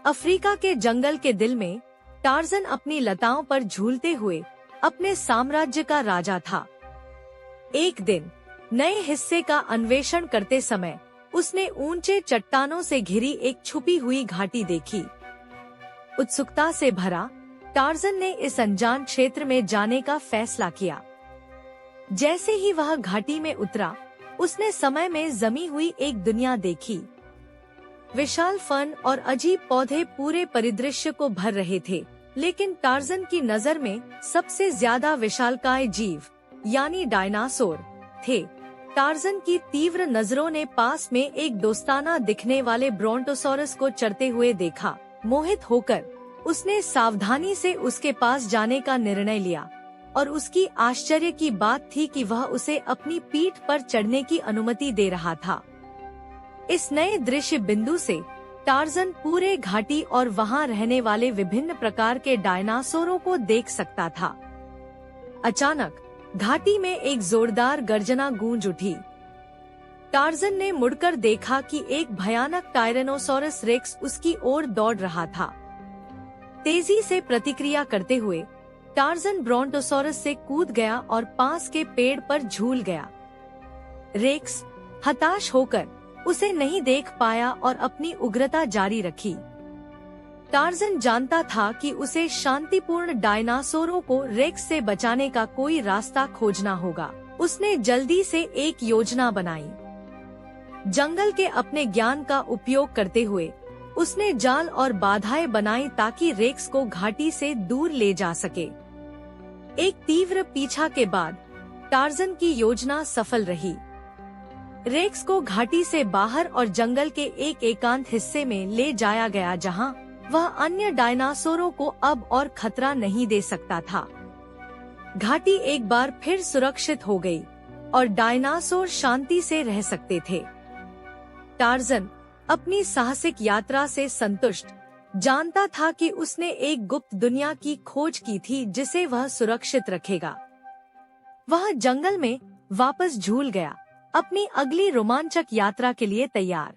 Africa के जंगल के दिल में टार्ज़न अपनी लताओं पर झूलते हुए अपने साम्राज्य का राजा था। एक दिन नए हिस्से का अन्वेषण करते समय उसने ऊंचे चट्टानों से घिरी एक छुपी हुई घाटी देखी। उत्सुकता से भरा टार्ज़न ने इस अनजान क्षेत्र में जाने का फैसला किया। जैसे ही वह घाटी में उतरा, उसने समय में जमी हुई एक दुनिया देखी। विशाल फन और अजीब पौधे पूरे परिदृश्य को भर रहे थे, लेकिन टार्ज़न की नजर में सबसे ज्यादा विशालकाय जीव यानी डायनासोर थे। टार्ज़न की तीव्र नजरों ने पास में एक दोस्ताना दिखने वाले ब्रोंटोसॉरस को चरते हुए देखा। मोहित होकर उसने सावधानी से उसके पास जाने का निर्णय लिया, और उसकी आश्चर्य की बात थी कि वह उसे अपनी पीठ पर चढ़ने की अनुमति दे रहा था। इस नए दृश्य बिंदु से टार्ज़न पूरे घाटी और वहां रहने वाले विभिन्न प्रकार के डायनासोरों को देख सकता था। अचानक घाटी में एक जोरदार गर्जना गूंज उठी। टार्ज़न ने मुड़कर देखा कि एक भयानक टायरेनोसोरस रेक्स उसकी ओर दौड़ रहा था। तेजी से प्रतिक्रिया करते हुए टार्ज़न ब्रोंटोसॉरस से कूद गया और पास के पेड़ पर झूल गया। रेक्स हताश होकर उसे नहीं देख पाया और अपनी उग्रता जारी रखी। टार्ज़न जानता था कि उसे शांतिपूर्ण डायनासोरों को रेक्स से बचाने का कोई रास्ता खोजना होगा। उसने जल्दी से एक योजना बनाई। जंगल के अपने ज्ञान का उपयोग करते हुए उसने जाल और बाधाएं बनाई ताकि रेक्स को घाटी से दूर ले जा सके। एक तीव्र पीछा के बाद टार्ज़न की योजना सफल रही। रेक्स को घाटी से बाहर और जंगल के एक एकांत हिस्से में ले जाया गया, जहां वह अन्य डायनासोरों को अब और खतरा नहीं दे सकता था। घाटी एक बार फिर सुरक्षित हो गई और डायनासोर शांति से रह सकते थे। टार्ज़न अपनी साहसिक यात्रा से संतुष्ट जानता था कि उसने एक गुप्त दुनिया की खोज की थी जिसे वह सुरक्षित रखेगा। वह जंगल में वापस झूल गया, अपनी अगली रोमांचक यात्रा के लिए तैयार।